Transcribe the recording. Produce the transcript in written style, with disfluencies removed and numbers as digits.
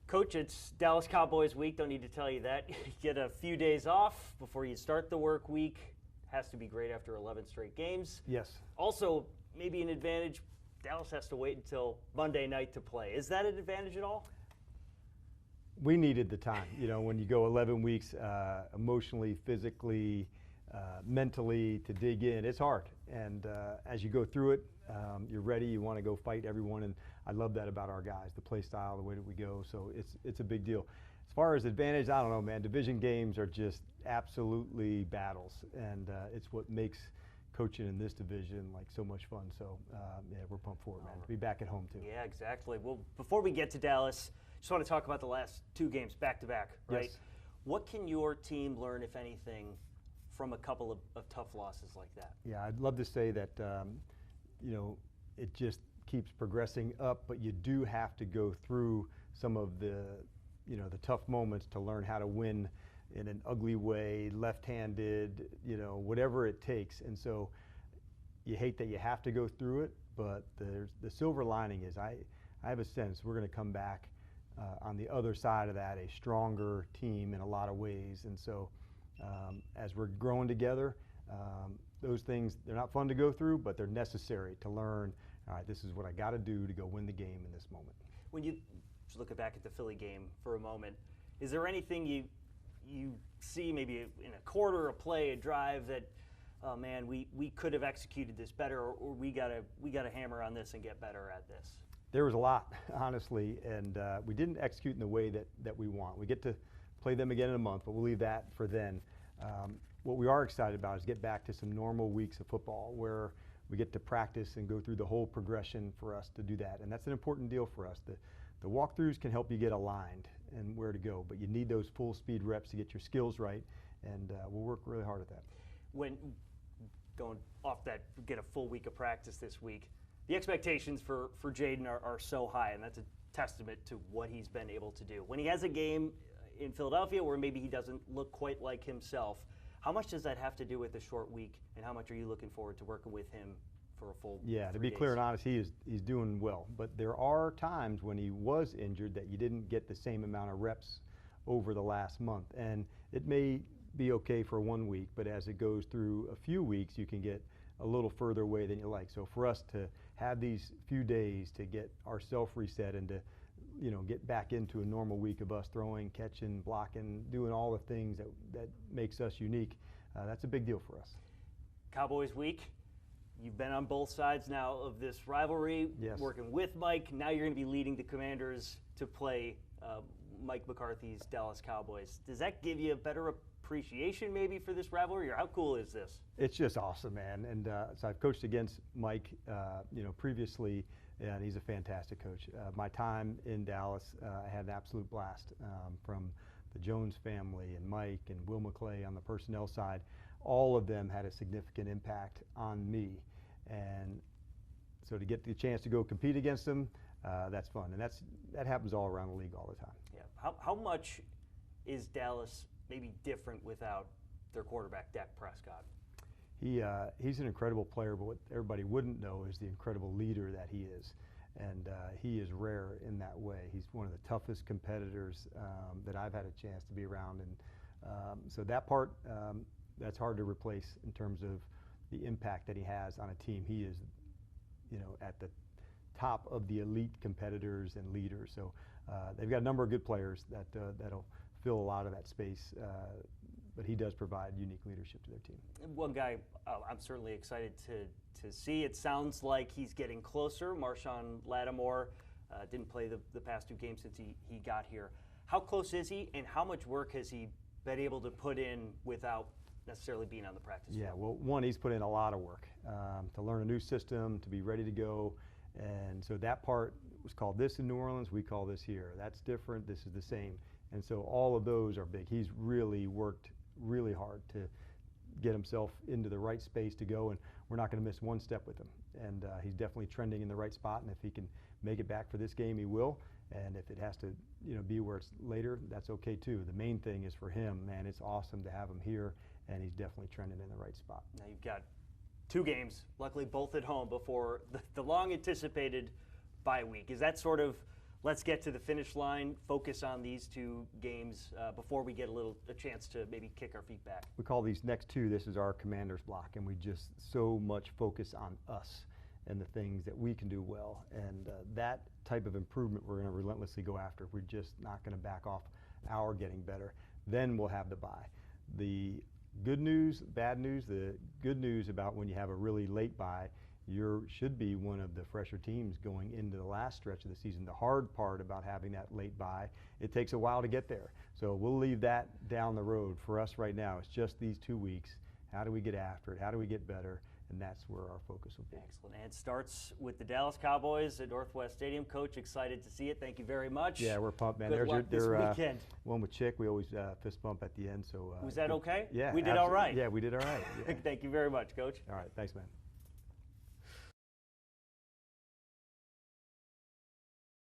Coach, it's Dallas Cowboys week. Don't need to tell you that. You get a few days off before you start the work week. Has to be great after 11 straight games. Yes. Also, maybe an advantage, Dallas has to wait until Monday night to play. Is that an advantage at all? We needed the time. You know, when you go 11 weeks emotionally, physically, mentally to dig in, it's hard. And as you go through it, you're ready. You want to go fight everyone. And I love that about our guys, the play style, the way that we go. So it's a big deal. As far as advantage, I don't know, man. Division games are just absolutely battles. And it's what makes coaching in this division like so much fun. So yeah, we're pumped for it, man. To be back at home too. Yeah, exactly. Well, before we get to Dallas, just want to talk about the last two games back to back, right? Yes. What can your team learn, if anything, from a couple of tough losses like that? Yeah, I'd love to say that, you know, it just keeps progressing up, but you do have to go through some of the, you know, the tough moments to learn how to win in an ugly way, left-handed, you know, whatever it takes. And so you hate that you have to go through it, but the silver lining is I have a sense we're going to come back on the other side of that a stronger team in a lot of ways. And so as we're growing together, those things, they're not fun to go through, but they're necessary to learn, all right, this is what I got to do to go win the game in this moment. When you just look back at the Philly game for a moment, is there anything you see maybe in a quarter, a play, a drive that, oh man, we could have executed this better, or we gotta hammer on this and get better at this? There was a lot, honestly, and we didn't execute in the way that we want. We get to play them again in a month, but we'll leave that for then. What we are excited about is get back to some normal weeks of football where we get to practice and go through the whole progression for us to do that, and that's an important deal for us. The walkthroughs can help you get aligned and where to go, but you need those full speed reps to get your skills right, and we'll work really hard at that. When going off that, get a full week of practice this week, the expectations for Jaden are so high, and that's a testament to what he's been able to do. When he has a game in Philadelphia where maybe he doesn't look quite like himself, how much does that have to do with the short week, and how much are you looking forward to working with him for a full 3 to be days? clear and honest, he's doing well. But there are times when he was injured that you didn't get the same amount of reps over the last month. And it may be okay for 1 week, but as it goes through a few weeks, you can get a little further away than you like. So for us to have these few days to get ourselves reset and to, you know, get back into a normal week of us throwing, catching, blocking, doing all the things that makes us unique, that's a big deal for us. Cowboys week, you've been on both sides now of this rivalry, yes, working with Mike. Now you're going to be leading the Commanders to play Mike McCarthy's Dallas Cowboys. Does that give you a better appreciation maybe for this rivalry, or how cool is this? It's just awesome, man. And so I've coached against Mike, you know, previously, and he's a fantastic coach. My time in Dallas, I had an absolute blast from the Jones family and Mike and Will McClay on the personnel side. All of them had a significant impact on me, and so to get the chance to go compete against them, that's fun, and that happens all around the league all the time. Yeah. How much is Dallas maybe different without their quarterback, Dak Prescott? He's an incredible player, but what everybody wouldn't know is the incredible leader that he is. And he is rare in that way. He's one of the toughest competitors that I've had a chance to be around. And so that part, that's hard to replace in terms of the impact that he has on a team. He is, you know, at the top of the elite competitors and leaders. So they've got a number of good players that'll fill a lot of that space. But he does provide unique leadership to their team. One guy I'm certainly excited to see. It sounds like he's getting closer. Marshon Lattimore didn't play the past 2 games since he got here. How close is he, and how much work has he been able to put in without necessarily being on the practice field? Yeah, well, one, he's put in a lot of work to learn a new system, to be ready to go. And so that part was called this in New Orleans. We call this here. That's different. This is the same. And so all of those are big. He's really worked really hard to get himself into the right space to go, and we're not going to miss one step with him. And he's definitely trending in the right spot, and if he can make it back for this game, he will. And if it has to, you know, be where it's later, that's okay too. The main thing is for him, man, it's awesome to have him here, and he's definitely trending in the right spot. Now you've got 2 games, luckily both at home, before the long-anticipated bye week. Is that sort of let's get to the finish line, focus on these 2 games before we get a chance to maybe kick our feet back. We call these next 2, this is our commander's block, and we just so much focus on us and the things that we can do well. And that type of improvement we're going to relentlessly go after. We're just not going to back off our getting better. Then we'll have the bye. The good news, bad news, the good news about when you have a really late bye, you should be one of the fresher teams going into the last stretch of the season. The hard part about having that late bye, it takes a while to get there. So we'll leave that down the road. For us right now, it's just these 2 weeks. How do we get after it? How do we get better? And that's where our focus will be. Excellent. And it starts with the Dallas Cowboys at Northwest Stadium. Coach, excited to see it. Thank you very much. Yeah, we're pumped, man. Good luck this weekend. One with Chick. We always fist bump at the end. So was that okay? Yeah. We did all right. Yeah, we did all right. Yeah. Thank you very much, Coach. All right. Thanks, man.